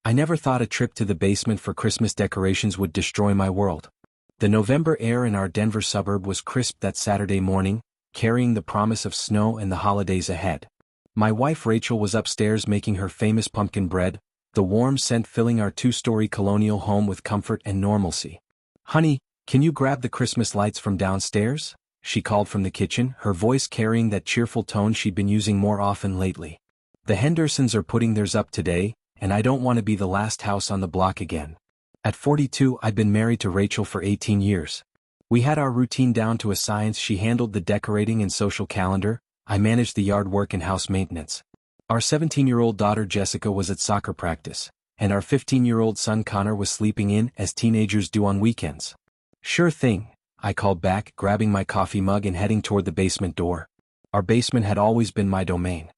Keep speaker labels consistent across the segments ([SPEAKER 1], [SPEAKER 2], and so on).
[SPEAKER 1] I never thought a trip to the basement for Christmas decorations would destroy my world. The November air in our Denver suburb was crisp that Saturday morning, carrying the promise of snow and the holidays ahead. My wife Rachel was upstairs making her famous pumpkin bread, the warm scent filling our two-story colonial home with comfort and normalcy. "Honey, can you grab the Christmas lights from downstairs?" she called from the kitchen, her voice carrying that cheerful tone she'd been using more often lately. "The Hendersons are putting theirs up today, and I don't want to be the last house on the block again." At 42, I'd been married to Rachel for 18 years. We had our routine down to a science. She handled the decorating and social calendar, I managed the yard work and house maintenance. Our 17-year-old daughter Jessica was at soccer practice, and our 15-year-old son Connor was sleeping in, as teenagers do on weekends. "Sure thing," I called back, grabbing my coffee mug and heading toward the basement door. Our basement had always been my domain.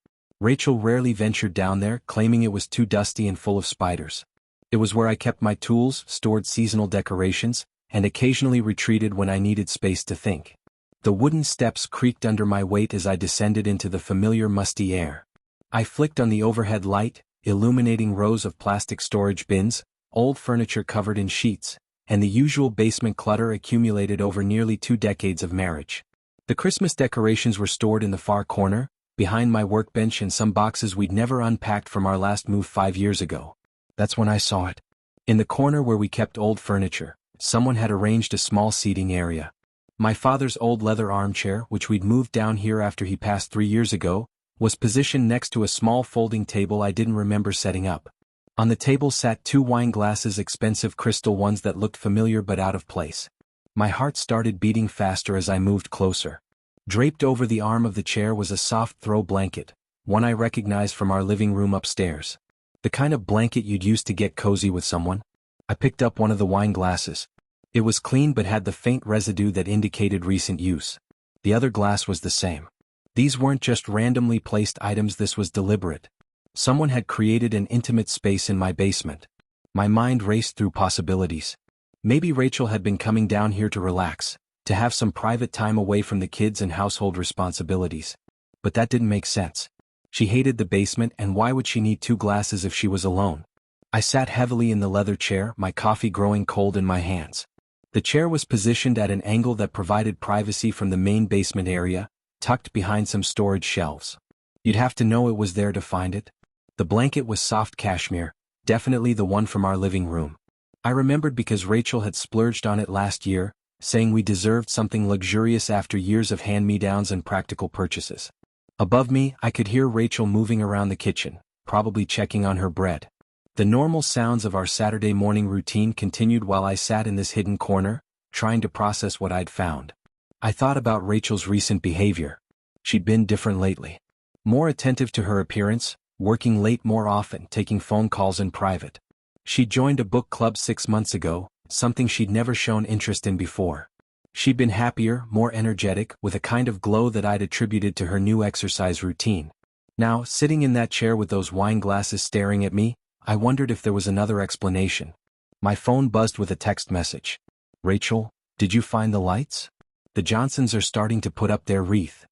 [SPEAKER 1] Rachel rarely ventured down there, claiming it was too dusty and full of spiders. It was where I kept my tools, stored seasonal decorations, and occasionally retreated when I needed space to think. The wooden steps creaked under my weight as I descended into the familiar musty air. I flicked on the overhead light, illuminating rows of plastic storage bins, old furniture covered in sheets, and the usual basement clutter accumulated over nearly 2 decades of marriage. The Christmas decorations were stored in the far corner, behind my workbench, and some boxes we'd never unpacked from our last move 5 years ago. That's when I saw it. In the corner where we kept old furniture, someone had arranged a small seating area. My father's old leather armchair, which we'd moved down here after he passed 3 years ago, was positioned next to a small folding table I didn't remember setting up. On the table sat 2 wine glasses, expensive crystal ones that looked familiar but out of place. My heart started beating faster as I moved closer. Draped over the arm of the chair was a soft throw blanket, one I recognized from our living room upstairs. The kind of blanket you'd use to get cozy with someone. I picked up one of the wine glasses. It was clean but had the faint residue that indicated recent use. The other glass was the same. These weren't just randomly placed items, this was deliberate. Someone had created an intimate space in my basement. My mind raced through possibilities. Maybe Rachel had been coming down here to relax, to have some private time away from the kids and household responsibilities. But that didn't make sense. She hated the basement, and why would she need 2 glasses if she was alone? I sat heavily in the leather chair, my coffee growing cold in my hands. The chair was positioned at an angle that provided privacy from the main basement area, tucked behind some storage shelves. You'd have to know it was there to find it. The blanket was soft cashmere, definitely the one from our living room. I remembered because Rachel had splurged on it last year, saying we deserved something luxurious after years of hand-me-downs and practical purchases. Above me, I could hear Rachel moving around the kitchen, probably checking on her bread. The normal sounds of our Saturday morning routine continued while I sat in this hidden corner, trying to process what I'd found. I thought about Rachel's recent behavior. She'd been different lately. More attentive to her appearance, working late more often, taking phone calls in private. She'd joined a book club 6 months ago, something she'd never shown interest in before. She'd been happier, more energetic, with a kind of glow that I'd attributed to her new exercise routine. Now, sitting in that chair with those wine glasses staring at me, I wondered if there was another explanation. My phone buzzed with a text message. "Rachel, did you find the lights? The Johnsons are starting to put up their wreath."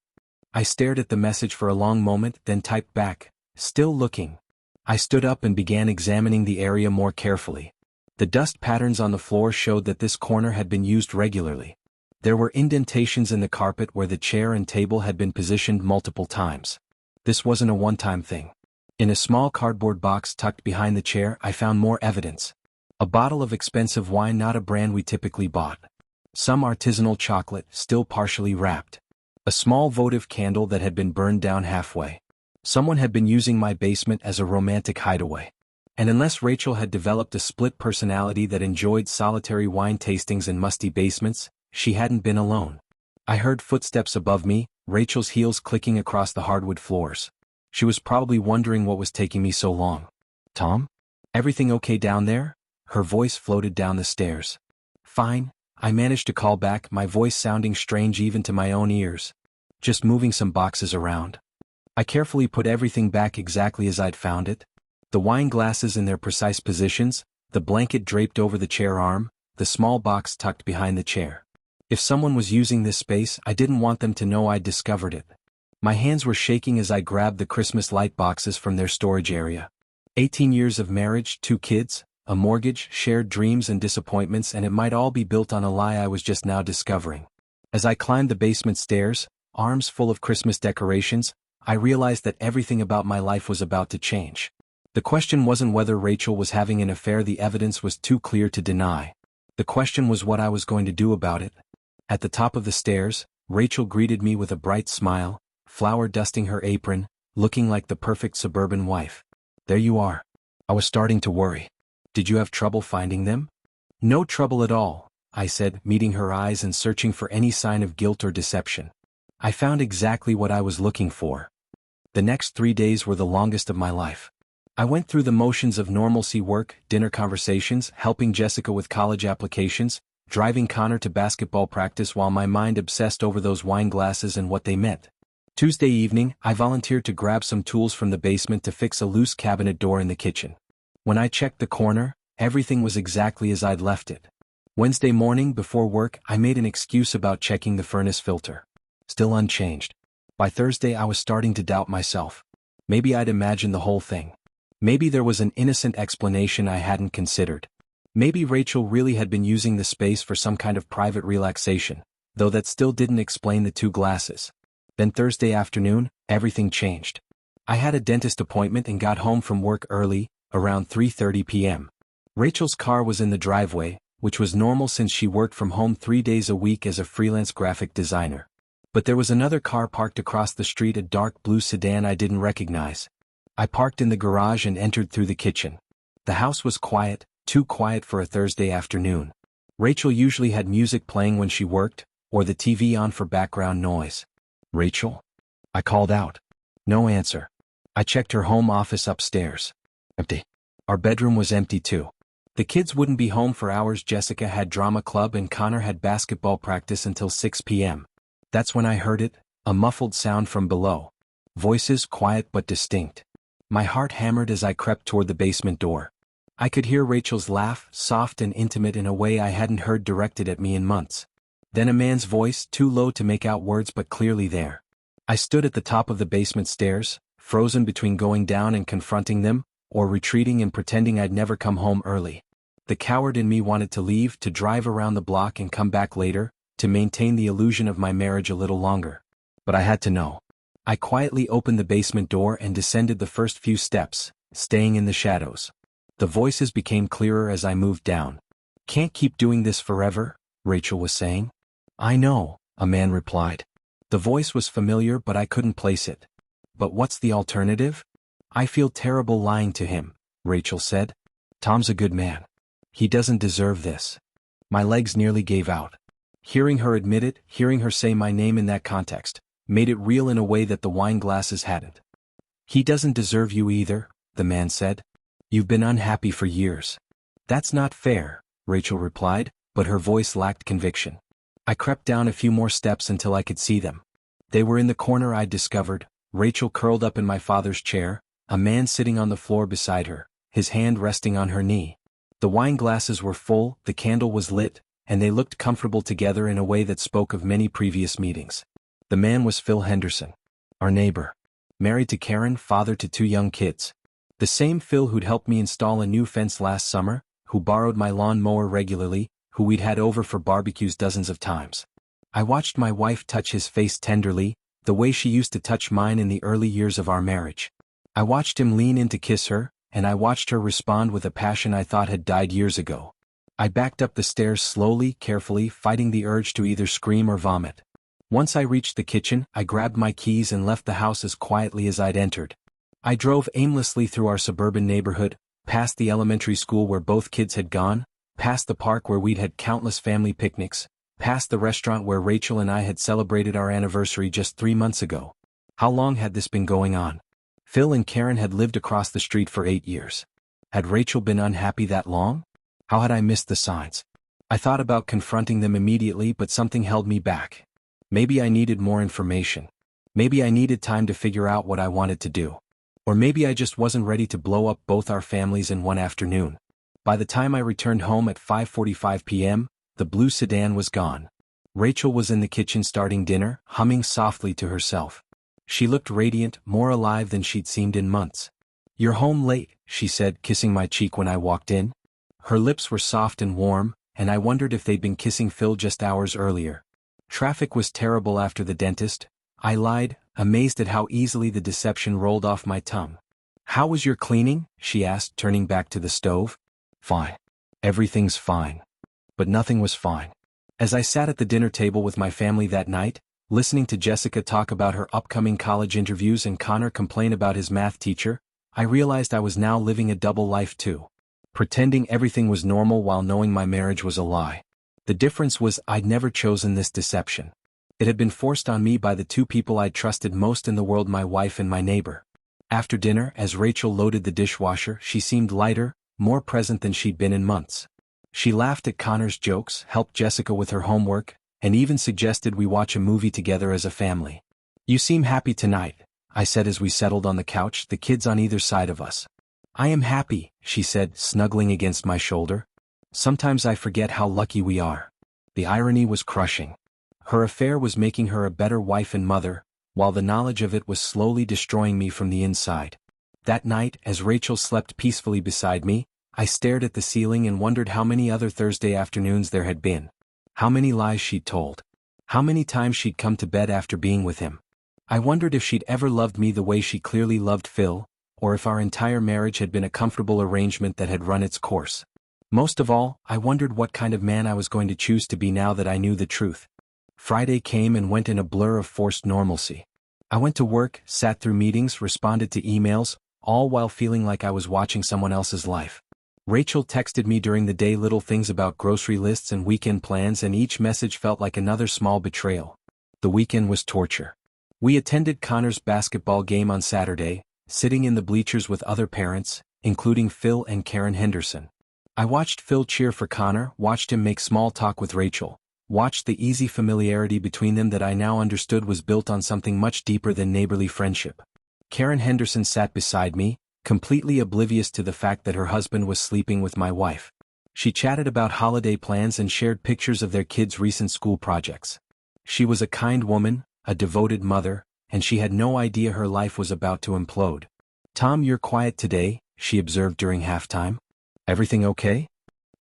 [SPEAKER 1] I stared at the message for a long moment, then typed back, "Still looking." I stood up and began examining the area more carefully. The dust patterns on the floor showed that this corner had been used regularly. There were indentations in the carpet where the chair and table had been positioned multiple times. This wasn't a one-time thing. In a small cardboard box tucked behind the chair, I found more evidence. A bottle of expensive wine, not a brand we typically bought. Some artisanal chocolate, still partially wrapped. A small votive candle that had been burned down halfway. Someone had been using my basement as a romantic hideaway. And unless Rachel had developed a split personality that enjoyed solitary wine tastings in musty basements, she hadn't been alone. I heard footsteps above me, Rachel's heels clicking across the hardwood floors. She was probably wondering what was taking me so long. "Tom? Everything okay down there?" Her voice floated down the stairs. "Fine," I managed to call back, my voice sounding strange even to my own ears. "Just moving some boxes around." I carefully put everything back exactly as I'd found it. The wine glasses in their precise positions, the blanket draped over the chair arm, the small box tucked behind the chair. If someone was using this space, I didn't want them to know I'd discovered it. My hands were shaking as I grabbed the Christmas light boxes from their storage area. 18 years of marriage, 2 kids, a mortgage, shared dreams and disappointments, and it might all be built on a lie I was just now discovering. As I climbed the basement stairs, arms full of Christmas decorations, I realized that everything about my life was about to change. The question wasn't whether Rachel was having an affair, the evidence was too clear to deny. The question was what I was going to do about it. At the top of the stairs, Rachel greeted me with a bright smile, flour dusting her apron, looking like the perfect suburban wife. "There you are." I was starting to worry. "Did you have trouble finding them?" "No trouble at all," I said, meeting her eyes and searching for any sign of guilt or deception. "I found exactly what I was looking for." The next 3 days were the longest of my life. I went through the motions of normalcy: work, dinner conversations, helping Jessica with college applications, driving Connor to basketball practice while my mind obsessed over those wine glasses and what they meant. Tuesday evening, I volunteered to grab some tools from the basement to fix a loose cabinet door in the kitchen. When I checked the corner, everything was exactly as I'd left it. Wednesday morning before work, I made an excuse about checking the furnace filter. Still unchanged. By Thursday I was starting to doubt myself. Maybe I'd imagined the whole thing. Maybe there was an innocent explanation I hadn't considered. Maybe Rachel really had been using the space for some kind of private relaxation, though that still didn't explain the 2 glasses. Then Thursday afternoon, everything changed. I had a dentist appointment and got home from work early, around 3:30 p.m. Rachel's car was in the driveway, which was normal since she worked from home 3 days a week as a freelance graphic designer. But there was another car parked across the street, a dark blue sedan I didn't recognize. I parked in the garage and entered through the kitchen. The house was quiet, too quiet for a Thursday afternoon. Rachel usually had music playing when she worked, or the TV on for background noise. "Rachel?" I called out. No answer. I checked her home office upstairs. Empty. Our bedroom was empty too. The kids wouldn't be home for hours. Jessica had drama club and Connor had basketball practice until 6 p.m. That's when I heard it, a muffled sound from below. Voices, quiet but distinct. My heart hammered as I crept toward the basement door. I could hear Rachel's laugh, soft and intimate in a way I hadn't heard directed at me in months. Then a man's voice, too low to make out words but clearly there. I stood at the top of the basement stairs, frozen between going down and confronting them, or retreating and pretending I'd never come home early. The coward in me wanted to leave, to drive around the block and come back later, to maintain the illusion of my marriage a little longer. But I had to know. I quietly opened the basement door and descended the first few steps, staying in the shadows. The voices became clearer as I moved down. "Can't keep doing this forever," Rachel was saying. "I know," a man replied. The voice was familiar but I couldn't place it. "But what's the alternative?" "I feel terrible lying to him," Rachel said. "Tom's a good man. He doesn't deserve this." My legs nearly gave out. Hearing her admit it, hearing her say my name in that context, made it real in a way that the wine glasses hadn't. "He doesn't deserve you either," the man said. "You've been unhappy for years." "That's not fair," Rachel replied, but her voice lacked conviction. I crept down a few more steps until I could see them. They were in the corner I'd discovered, Rachel curled up in my father's chair, a man sitting on the floor beside her, his hand resting on her knee. The wine glasses were full, the candle was lit, and they looked comfortable together in a way that spoke of many previous meetings. The man was Phil Henderson, our neighbor. Married to Karen, father to 2 young kids. The same Phil who'd helped me install a new fence last summer, who borrowed my lawn mower regularly, who we'd had over for barbecues dozens of times. I watched my wife touch his face tenderly, the way she used to touch mine in the early years of our marriage. I watched him lean in to kiss her, and I watched her respond with a passion I thought had died years ago. I backed up the stairs slowly, carefully, fighting the urge to either scream or vomit. Once I reached the kitchen, I grabbed my keys and left the house as quietly as I'd entered. I drove aimlessly through our suburban neighborhood, past the elementary school where both kids had gone, past the park where we'd had countless family picnics, past the restaurant where Rachel and I had celebrated our anniversary just 3 months ago. How long had this been going on? Phil and Karen had lived across the street for 8 years. Had Rachel been unhappy that long? How had I missed the signs? I thought about confronting them immediately, but something held me back. Maybe I needed more information. Maybe I needed time to figure out what I wanted to do. Or maybe I just wasn't ready to blow up both our families in one afternoon. By the time I returned home at 5:45 p.m., the blue sedan was gone. Rachel was in the kitchen starting dinner, humming softly to herself. She looked radiant, more alive than she'd seemed in months. "You're home late," she said, kissing my cheek when I walked in. Her lips were soft and warm, and I wondered if they'd been kissing Phil just hours earlier. Traffic was terrible after the dentist, I lied, amazed at how easily the deception rolled off my tongue. How was your cleaning? She asked, turning back to the stove. Fine. Everything's fine. But nothing was fine. As I sat at the dinner table with my family that night, listening to Jessica talk about her upcoming college interviews and Connor complain about his math teacher, I realized I was now living a double life too. Pretending everything was normal while knowing my marriage was a lie. The difference was I'd never chosen this deception. It had been forced on me by the two people I'd trusted most in the world, my wife and my neighbor. After dinner, as Rachel loaded the dishwasher, she seemed lighter, more present than she'd been in months. She laughed at Connor's jokes, helped Jessica with her homework, and even suggested we watch a movie together as a family. You seem happy tonight, I said as we settled on the couch, the kids on either side of us. I am happy, she said, snuggling against my shoulder. Sometimes I forget how lucky we are. The irony was crushing. Her affair was making her a better wife and mother, while the knowledge of it was slowly destroying me from the inside. That night, as Rachel slept peacefully beside me, I stared at the ceiling and wondered how many other Thursday afternoons there had been. How many lies she'd told. How many times she'd come to bed after being with him. I wondered if she'd ever loved me the way she clearly loved Phil, or if our entire marriage had been a comfortable arrangement that had run its course. Most of all, I wondered what kind of man I was going to choose to be now that I knew the truth. Friday came and went in a blur of forced normalcy. I went to work, sat through meetings, responded to emails, all while feeling like I was watching someone else's life. Rachel texted me during the day little things about grocery lists and weekend plans, and each message felt like another small betrayal. The weekend was torture. We attended Connor's basketball game on Saturday, sitting in the bleachers with other parents, including Phil and Karen Henderson. I watched Phil cheer for Connor, watched him make small talk with Rachel, watched the easy familiarity between them that I now understood was built on something much deeper than neighborly friendship. Karen Henderson sat beside me, completely oblivious to the fact that her husband was sleeping with my wife. She chatted about holiday plans and shared pictures of their kids' recent school projects. She was a kind woman, a devoted mother, and she had no idea her life was about to implode. Tom, you're quiet today, she observed during halftime. Everything okay?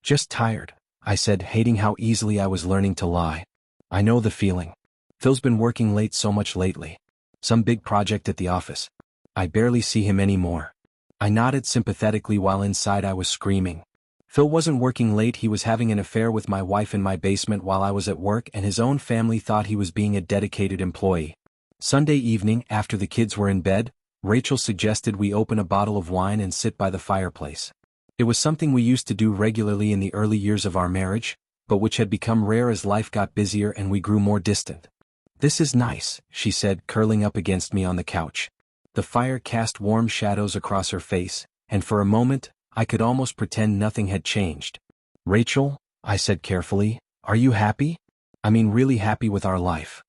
[SPEAKER 1] Just tired, I said, hating how easily I was learning to lie. I know the feeling. Phil's been working late so much lately. Some big project at the office. I barely see him anymore. I nodded sympathetically while inside I was screaming. Phil wasn't working late, he was having an affair with my wife in my basement while I was at work, and his own family thought he was being a dedicated employee. Sunday evening, after the kids were in bed, Rachel suggested we open a bottle of wine and sit by the fireplace. It was something we used to do regularly in the early years of our marriage, but which had become rare as life got busier and we grew more distant. This is nice, she said, curling up against me on the couch. The fire cast warm shadows across her face, and for a moment, I could almost pretend nothing had changed. Rachel, I said carefully, are you happy? I mean really happy with our life.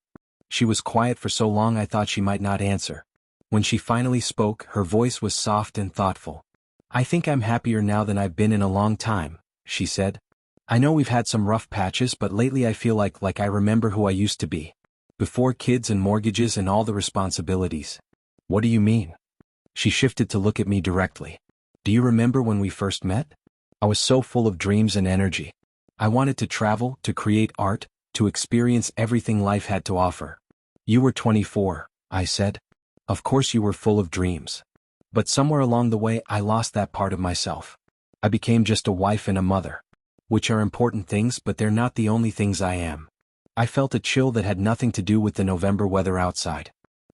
[SPEAKER 1] She was quiet for so long I thought she might not answer. When she finally spoke, her voice was soft and thoughtful. I think I'm happier now than I've been in a long time, she said. I know we've had some rough patches, but lately I feel like I remember who I used to be. Before kids and mortgages and all the responsibilities. What do you mean? She shifted to look at me directly. Do you remember when we first met? I was so full of dreams and energy. I wanted to travel, to create art, to experience everything life had to offer. You were 24, I said. Of course you were full of dreams. But somewhere along the way I lost that part of myself. I became just a wife and a mother. Which are important things, but they're not the only things I am. I felt a chill that had nothing to do with the November weather outside.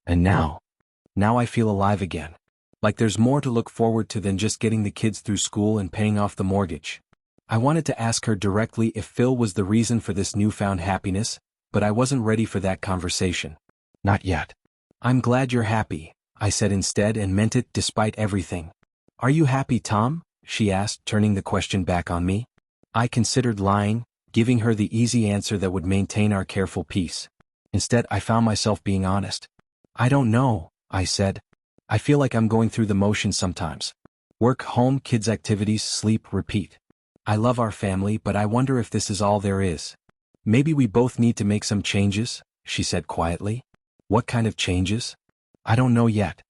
[SPEAKER 1] And now I feel alive again. Like there's more to look forward to than just getting the kids through school and paying off the mortgage. I wanted to ask her directly if Phil was the reason for this newfound happiness, but I wasn't ready for that conversation. Not yet. I'm glad you're happy, I said instead, and meant it despite everything. Are you happy, Tom? She asked, turning the question back on me. I considered lying, giving her the easy answer that would maintain our careful peace. Instead, I found myself being honest. I don't know, I said. I feel like I'm going through the motions sometimes. Work, home, kids' activities, sleep, repeat. I love our family, but I wonder if this is all there is. Maybe we both need to make some changes, she said quietly. What kind of changes? I don't know yet.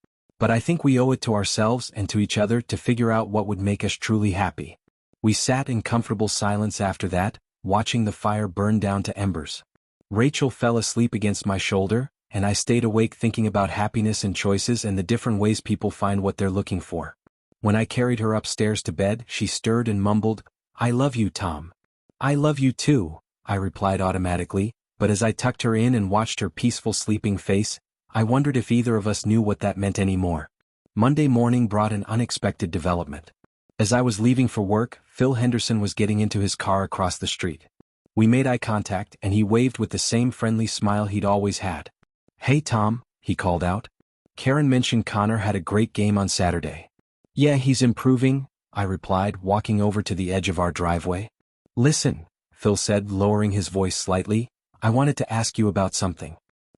[SPEAKER 1] But I think we owe it to ourselves and to each other to figure out what would make us truly happy. We sat in comfortable silence after that, watching the fire burn down to embers. Rachel fell asleep against my shoulder, and I stayed awake thinking about happiness and choices and the different ways people find what they're looking for. When I carried her upstairs to bed, she stirred and mumbled, "I love you, Tom." "I love you too," I replied automatically, but as I tucked her in and watched her peaceful sleeping face, I wondered if either of us knew what that meant anymore. Monday morning brought an unexpected development. As I was leaving for work, Phil Henderson was getting into his car across the street. We made eye contact and he waved with the same friendly smile he'd always had. "Hey Tom," he called out. "Karen mentioned Connor had a great game on Saturday." "Yeah, he's improving," I replied, walking over to the edge of our driveway. "Listen," Phil said, lowering his voice slightly, "I wanted to ask you about something.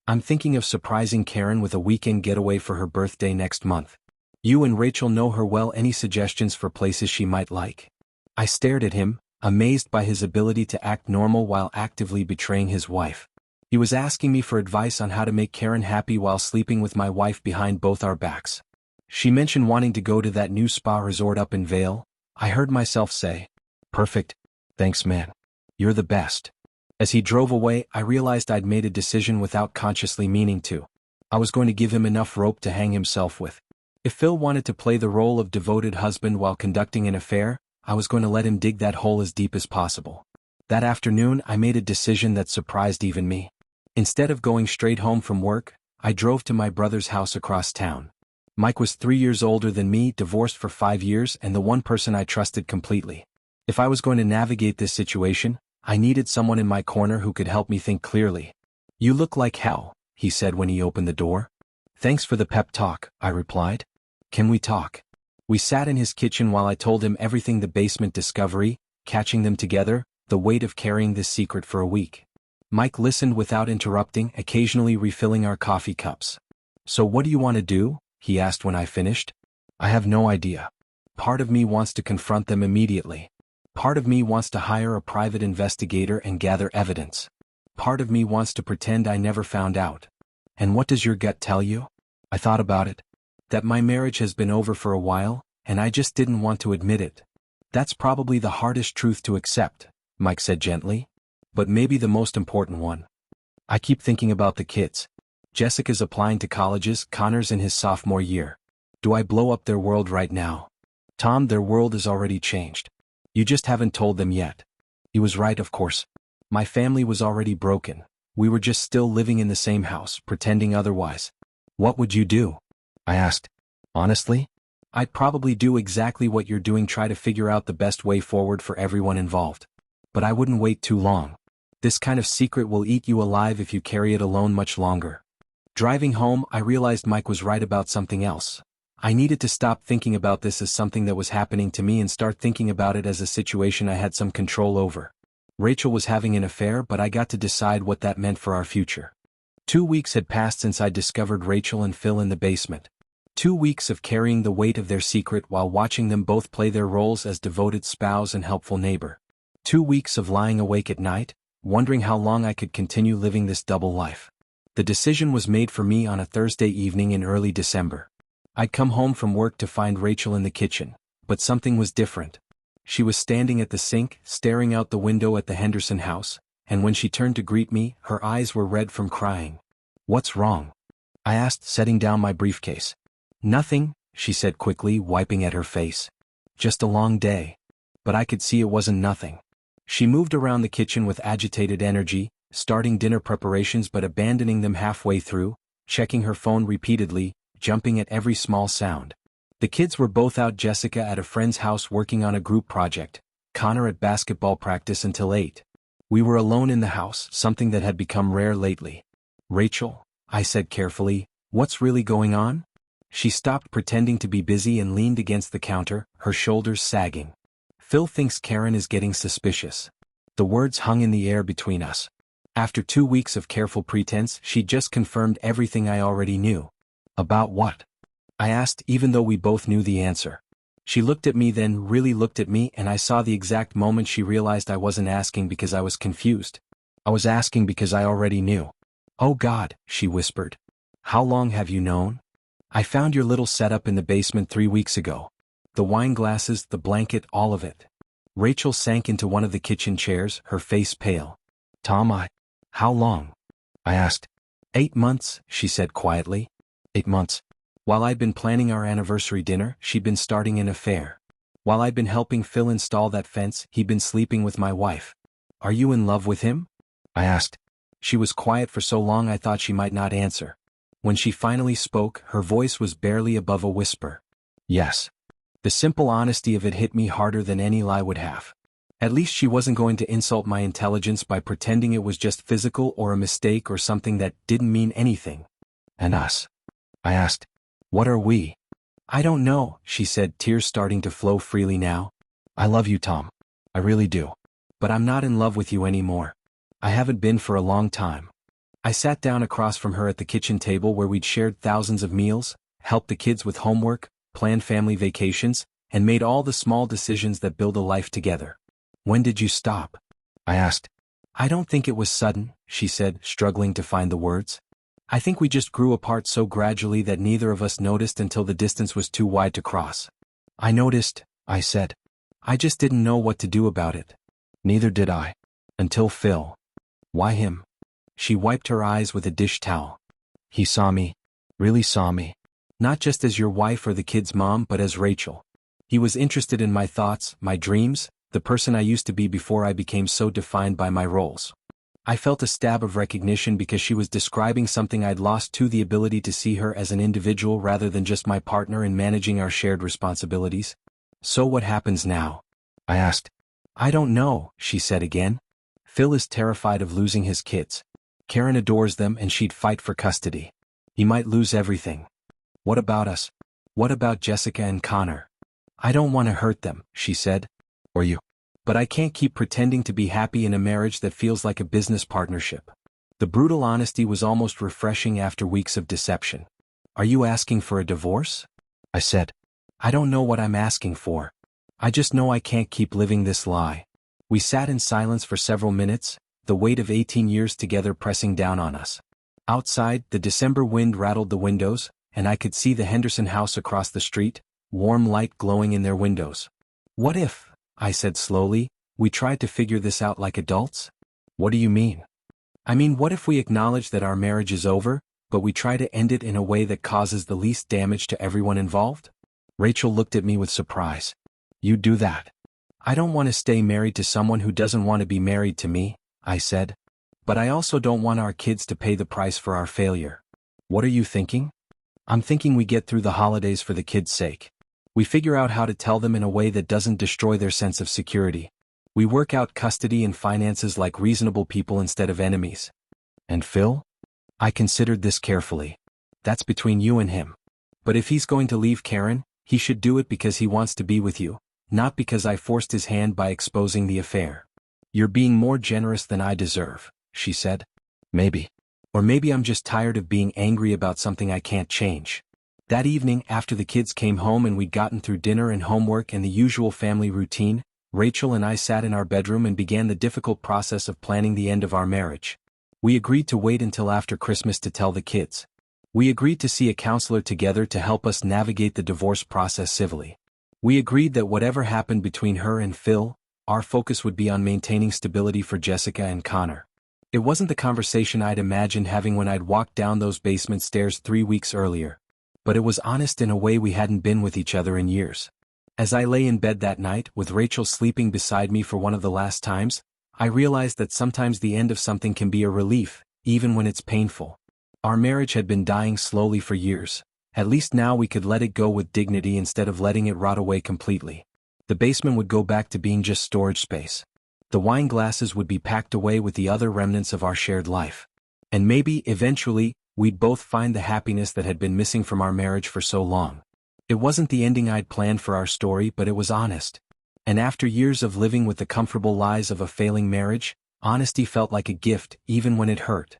[SPEAKER 1] I'm thinking of surprising Karen with a weekend getaway for her birthday next month. You and Rachel know her well. Any suggestions for places she might like?" I stared at him, amazed by his ability to act normal while actively betraying his wife. He was asking me for advice on how to make Karen happy while sleeping with my wife behind both our backs. "She mentioned wanting to go to that new spa resort up in Vail," I heard myself say. "Perfect. Thanks man. You're the best." As he drove away, I realized I'd made a decision without consciously meaning to. I was going to give him enough rope to hang himself with. If Phil wanted to play the role of devoted husband while conducting an affair, I was going to let him dig that hole as deep as possible. That afternoon, I made a decision that surprised even me. Instead of going straight home from work, I drove to my brother's house across town. Mike was 3 years older than me, divorced for 5 years, and the one person I trusted completely. If I was going to navigate this situation, I needed someone in my corner who could help me think clearly. "You look like hell," he said when he opened the door. "Thanks for the pep talk," I replied. "Can we talk?" We sat in his kitchen while I told him everything: the basement discovery, catching them together, the weight of carrying this secret for a week. Mike listened without interrupting, occasionally refilling our coffee cups. "So what do you want to do?" he asked when I finished. "I have no idea. Part of me wants to confront them immediately. Part of me wants to hire a private investigator and gather evidence. Part of me wants to pretend I never found out. And what does your gut tell you?" I thought about it. "That my marriage has been over for a while, and I just didn't want to admit it." "That's probably the hardest truth to accept," Mike said gently. "But maybe the most important one. I keep thinking about the kids. Jessica's applying to colleges, Connor's in his sophomore year. Do I blow up their world right now?" "Tom, their world is already changed. You just haven't told them yet." He was right, of course. My family was already broken. We were just still living in the same house, pretending otherwise. "What would you do?" I asked. "Honestly? I'd probably do exactly what you're doing, try to figure out the best way forward for everyone involved. But I wouldn't wait too long. This kind of secret will eat you alive if you carry it alone much longer." Driving home, I realized Mike was right about something else. I needed to stop thinking about this as something that was happening to me and start thinking about it as a situation I had some control over. Rachel was having an affair, but I got to decide what that meant for our future. 2 weeks had passed since I discovered Rachel and Phil in the basement. 2 weeks of carrying the weight of their secret while watching them both play their roles as devoted spouse and helpful neighbor. 2 weeks of lying awake at night, wondering how long I could continue living this double life. The decision was made for me on a Thursday evening in early December. I'd come home from work to find Rachel in the kitchen, but something was different. She was standing at the sink, staring out the window at the Henderson house, and when she turned to greet me, her eyes were red from crying. "What's wrong?" I asked, setting down my briefcase. "Nothing," she said quickly, wiping at her face. "Just a long day." But I could see it wasn't nothing. She moved around the kitchen with agitated energy, starting dinner preparations but abandoning them halfway through, checking her phone repeatedly, jumping at every small sound. The kids were both out, Jessica at a friend's house working on a group project, Connor at basketball practice until 8. We were alone in the house, something that had become rare lately. "Rachel," I said carefully, "what's really going on?" She stopped pretending to be busy and leaned against the counter, her shoulders sagging. "Phil thinks Karen is getting suspicious." The words hung in the air between us. After 2 weeks of careful pretense, she just confirmed everything I already knew. "About what?" I asked, even though we both knew the answer. She looked at me, then really looked at me, and I saw the exact moment she realized I wasn't asking because I was confused. I was asking because I already knew. "Oh God," she whispered. "How long have you known?" I found your little setup in the basement 3 weeks ago. The wine glasses, the blanket, all of it. Rachel sank into one of the kitchen chairs, her face pale. Tom, how long? I asked. 8 months, she said quietly. 8 months. While I'd been planning our anniversary dinner, she'd been starting an affair. While I'd been helping Phil install that fence, he'd been sleeping with my wife. Are you in love with him? I asked. She was quiet for so long I thought she might not answer. When she finally spoke, her voice was barely above a whisper. Yes. The simple honesty of it hit me harder than any lie would have. At least she wasn't going to insult my intelligence by pretending it was just physical or a mistake or something that didn't mean anything. And us? I asked. What are we? I don't know, she said, tears starting to flow freely now. I love you, Tom. I really do. But I'm not in love with you anymore. I haven't been for a long time. I sat down across from her at the kitchen table where we'd shared thousands of meals, helped the kids with homework, planned family vacations, and made all the small decisions that build a life together. When did you stop? I asked. I don't think it was sudden, she said, struggling to find the words. I think we just grew apart so gradually that neither of us noticed until the distance was too wide to cross. I noticed, I said. I just didn't know what to do about it. Neither did I. Until Phil. Why him? She wiped her eyes with a dish towel. He saw me. Really saw me. Not just as your wife or the kid's mom, but as Rachel. He was interested in my thoughts, my dreams, the person I used to be before I became so defined by my roles. I felt a stab of recognition because she was describing something I'd lost too, the ability to see her as an individual rather than just my partner in managing our shared responsibilities. So what happens now? I asked. I don't know, she said again. Phil is terrified of losing his kids. Karen adores them and she'd fight for custody. He might lose everything. What about us? What about Jessica and Connor? I don't want to hurt them, she said. Or you. But I can't keep pretending to be happy in a marriage that feels like a business partnership. The brutal honesty was almost refreshing after weeks of deception. Are you asking for a divorce? I said. I don't know what I'm asking for. I just know I can't keep living this lie. We sat in silence for several minutes, the weight of 18 years together pressing down on us. Outside, the December wind rattled the windows, and I could see the Henderson house across the street, warm light glowing in their windows. What if, I said slowly, we tried to figure this out like adults? What do you mean? I mean, what if we acknowledge that our marriage is over, but we try to end it in a way that causes the least damage to everyone involved? Rachel looked at me with surprise. You'd do that? I don't want to stay married to someone who doesn't want to be married to me, I said. But I also don't want our kids to pay the price for our failure. What are you thinking? I'm thinking we get through the holidays for the kids' sake. We figure out how to tell them in a way that doesn't destroy their sense of security. We work out custody and finances like reasonable people instead of enemies. And Phil? I considered this carefully. That's between you and him. But if he's going to leave Karen, he should do it because he wants to be with you, not because I forced his hand by exposing the affair. You're being more generous than I deserve, she said. Maybe. Or maybe I'm just tired of being angry about something I can't change. That evening, after the kids came home and we'd gotten through dinner and homework and the usual family routine, Rachel and I sat in our bedroom and began the difficult process of planning the end of our marriage. We agreed to wait until after Christmas to tell the kids. We agreed to see a counselor together to help us navigate the divorce process civilly. We agreed that whatever happened between her and Phil, our focus would be on maintaining stability for Jessica and Connor. It wasn't the conversation I'd imagined having when I'd walked down those basement stairs 3 weeks earlier. But it was honest in a way we hadn't been with each other in years. As I lay in bed that night, with Rachel sleeping beside me for one of the last times, I realized that sometimes the end of something can be a relief, even when it's painful. Our marriage had been dying slowly for years. At least now we could let it go with dignity instead of letting it rot away completely. The basement would go back to being just storage space. The wine glasses would be packed away with the other remnants of our shared life. And maybe, eventually, we'd both find the happiness that had been missing from our marriage for so long. It wasn't the ending I'd planned for our story, but it was honest. And after years of living with the comfortable lies of a failing marriage, honesty felt like a gift, even when it hurt.